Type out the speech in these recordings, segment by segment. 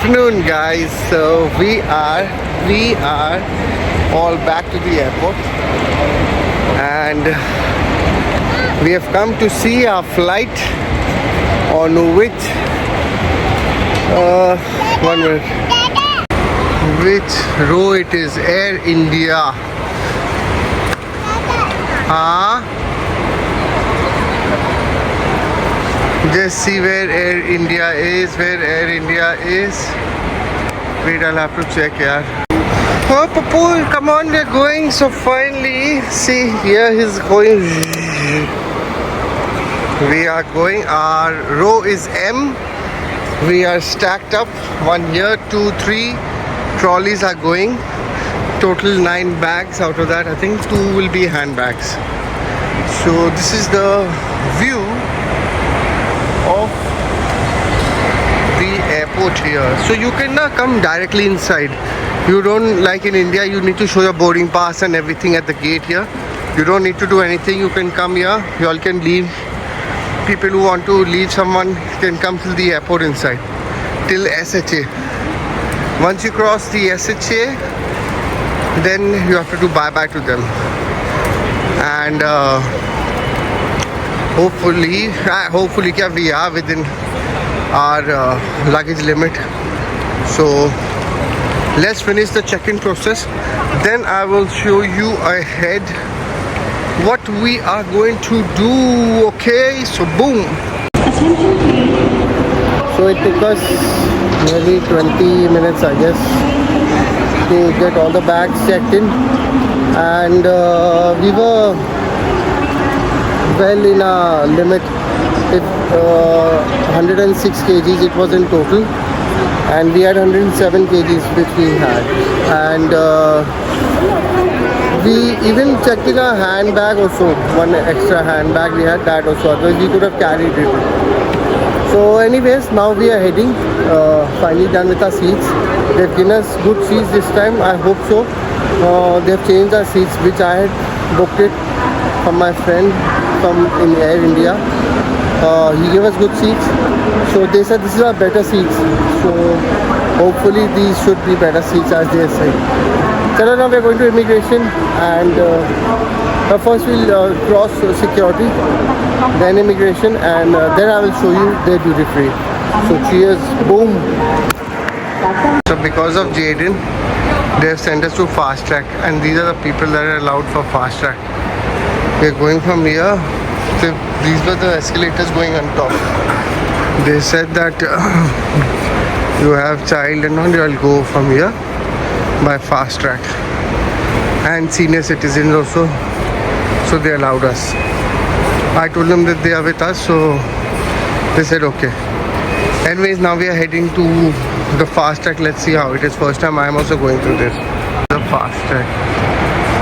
afternoon, guys. So we are all back to the airport, and we have come to see our flight on which one minute, which row it is. Air India. Just see where Air India is. Wait, I'll have to check, yeah. Oh, Papu, come on, we're going. So finally, see, here he's going. We are going. Our row is M. We are stacked up. 1 here, 2, 3 trolleys are going. Total 9 bags. Out of that, I think 2 will be handbags. So this is the view of the airport here. So you can come directly inside. You don't, like in India, you need to show your boarding pass and everything at the gate here. You don't need to do anything. You can come here. You all can leave. People who want to leave someone can come to the airport inside till SHA. Once you cross the SHA, then you have to do bye-bye to them. And hopefully we are within our luggage limit. So let's finish the check-in process, then I will show you ahead what we are going to do. Okay, so boom. So it took us nearly 20 minutes, I guess, to get all the bags checked in, and we were well in our limit. 106 kgs it was in total, and we had 107 kgs which we had, and we even checked in our handbag also. One extra handbag we had, that also, otherwise we could have carried it. So anyways, now we are heading, finally done with our seats. They've given us good seats this time, I hope so. They've changed our seats, which I had booked it from my friend from in Air India. He gave us good seats, so they said this is our better seats. So hopefully these should be better seats as they say. So now we are going to immigration, and first we'll cross security, then immigration, and then I will show you their duty free. So cheers, boom. So because of Jaden, they have sent us to fast track, and these are the people that are allowed for fast track. We are going from here. So these were the escalators going on top. They said that you have child and all, you'll go from here by fast track, and senior citizens also. So they allowed us. I told them that they are with us, so they said okay. Anyways, now we are heading to the fast track. Let's see how it is. First time I am also going through this. The fast track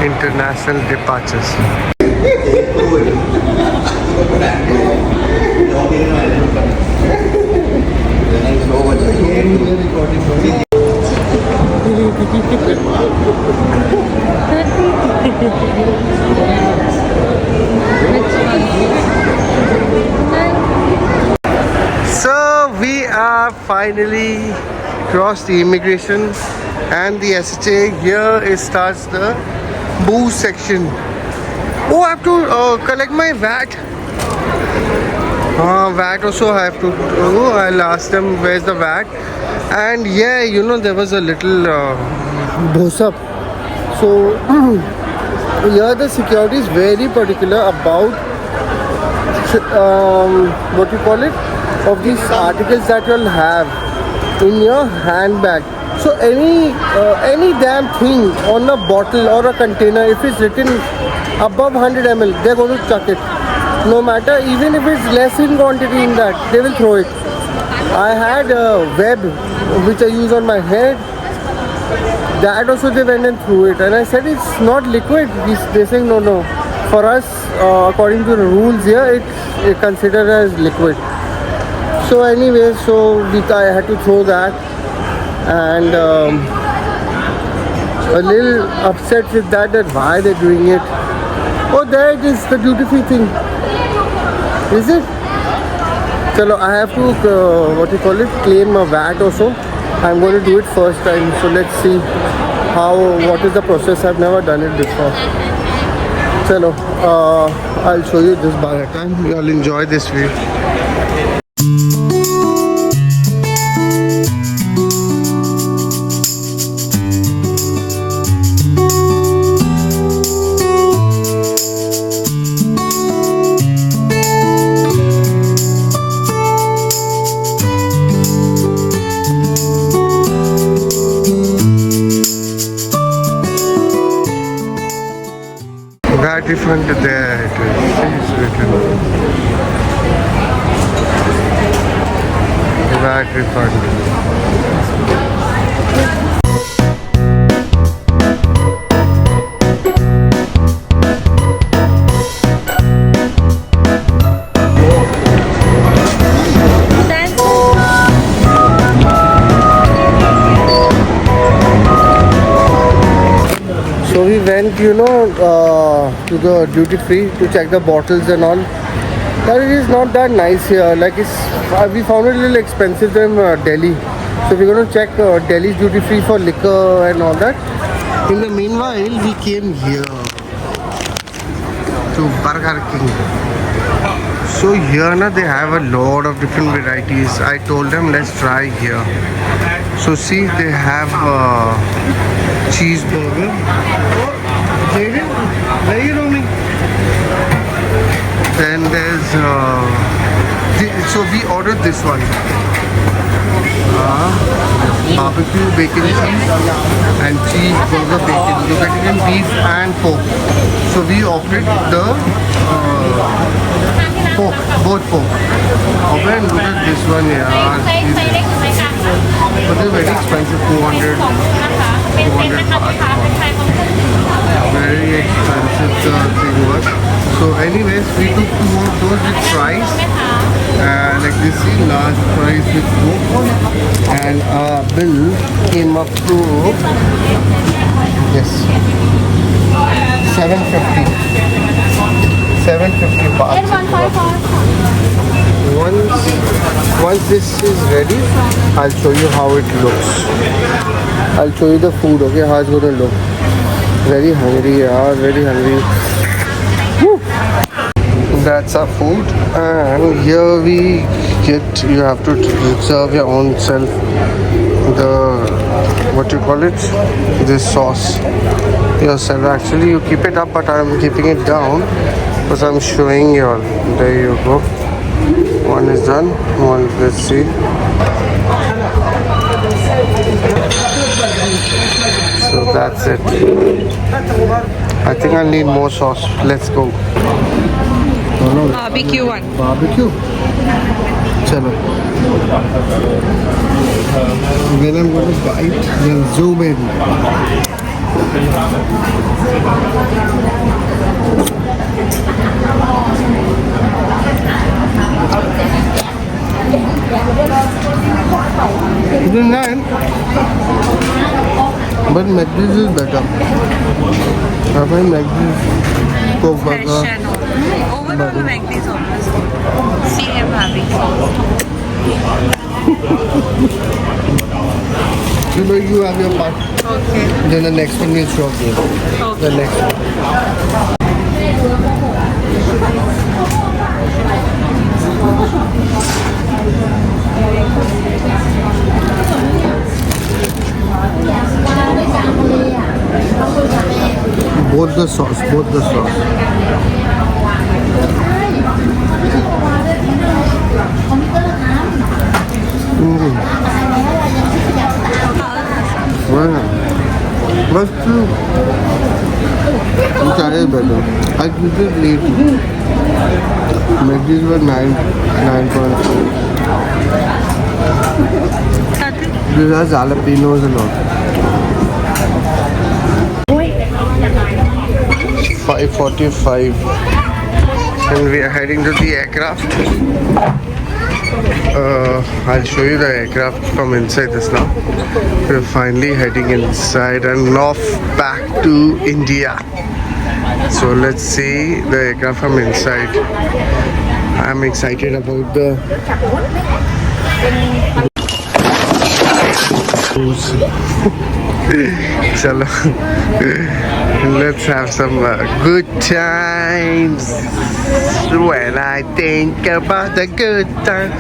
international departures. So we are finally crossed the immigration and the SHA. Here it starts the booze section. Oh, I have to collect my VAT. VAT also I have to do. I'll ask them where's the VAT. And yeah, you know, there was a little boss-up. So here the security is very particular about what you call it, of these articles that you'll have in your handbag. So any damn thing on a bottle or a container, if it's written above 100 ml, they're going to chuck it. No matter, even if it's less in quantity in that, they will throw it. I had a web which I use on my head. That also they went and threw it, and I said it's not liquid. They're saying no. For us, according to the rules here, it's considered as liquid. So anyway, I had to throw that, and a little upset with that why they're doing it. Oh, there it is, the duty-free thing. Is it? Chalo, I have to, claim a VAT also. I'm going to do it first time. So let's see what is the process. I've never done it before. Chalo, I'll show you this by the time. You'll enjoy this view. VAT refund there it is written. VAT refund. So we went, to the duty free to check the bottles and all. But it is not that nice here. Like we found it a little expensive than Delhi. So we're going to check Delhi's duty free for liquor and all that. In the meanwhile, we came here to Burger King. So here they have a lot of different varieties. I told them let's try here. So see, they have cheeseburger. Jaden, where are you roaming? Then there's so we ordered this one. Barbecue bacon cheese and cheeseburger bacon. You get it in beef and pork. So we opted the pork, both pork. Okay, look at this one here. But it's very expensive, 200 very expensive thing was. So anyways, we took two of those with fries. Like this, see, large fries with coke. And our bill came up to, yes, 750. 750 baht. Once this is ready, I'll show you how it looks. I'll show you the food, okay, how it's gonna look. Very hungry, yeah, very hungry. Woo. That's our food, and here we get, you have to serve your own self the, what you call it, this sauce yourself. Actually you keep it up, but I'm keeping it down because I'm showing you all. There you go. One is done. One, let's see. So that's it. I think I need more sauce. Let's go. Barbecue one. Barbecue. Chalo. When I'm going to bite, then zoom in. It's nice, but McD's is better. I find McD's Coke burger. Overall, McD's almost. See him having You have your part. Okay. Then the next one will show up here. Okay. The next one. Both the sauce. But Chai is better. I give it 8. McD's were 9.4. This has jalapenos and all. 5:45, and we are heading to the aircraft. I'll show you the aircraft from inside this now. We're finally heading inside and off back to India. So let's see the aircraft from inside. I'm excited about the booze. Chalo. Let's have some good times. When I think about the good time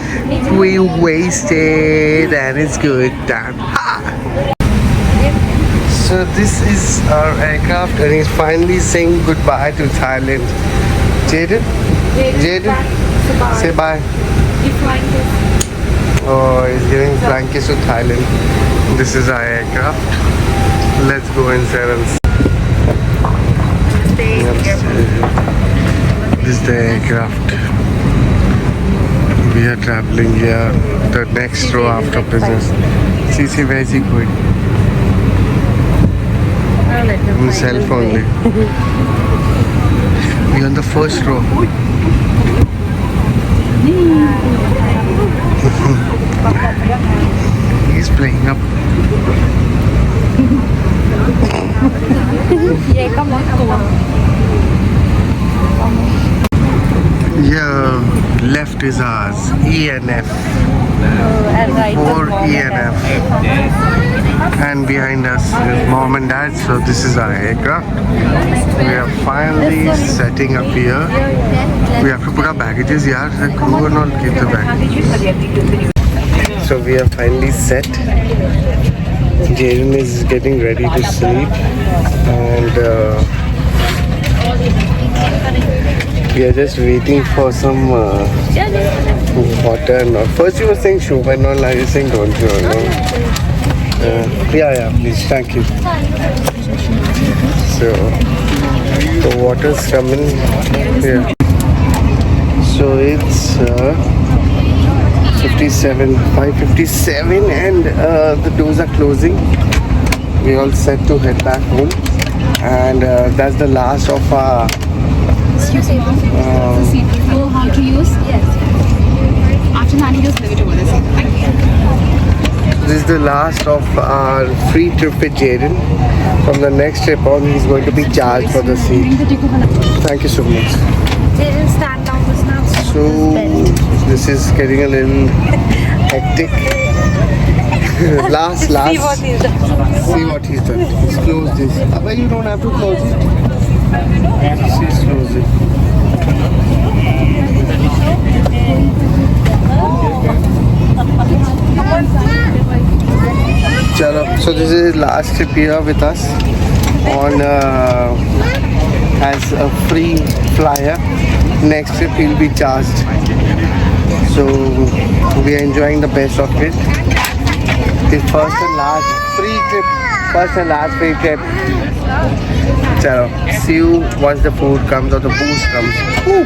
we wasted, and it's good time. Ha! So this is our aircraft, and he's finally saying goodbye to Thailand. Jaden? Jaden? Say bye. Oh, he's giving flying kiss to Thailand. This is our aircraft. Let's go inside and see. This is the aircraft. We are traveling here, the next row after business. See, where is he going? Himself only. We are on the first row. He's playing up. Yeah, left is ours. ENF. For ENF. And behind us is mom and dad. So this is our aircraft. We are finally setting up here. We have to put our baggages here. The crew and all keep the baggages. So we are finally set. Jaden is getting ready to sleep, and we are just waiting for some water. And all. First you were saying show, but now you're saying don't you? No? Yeah, please, thank you. So the water's coming here. So it's 5:57, and the doors are closing. We all set to head back home, and that's the last of our. Excuse me, know how to use? Yes. After that, you just leave it over there. Thank you. This is the last of our free trip with Jaden. From the next trip on, he's going to be charged for the seat. Thank you so much. Jaden, stand down this now. So this is getting a little hectic. last. See what he's done. See what he's done. He's closed this. But you don't have to close it. She's closed it. Chalo. So this is his last trip here with us on as a free flyer. Next trip he'll be charged. So we are enjoying the best of it. His first and last free trip. First and last free trip. Chalo. See you once the food comes or the booze comes. Woo.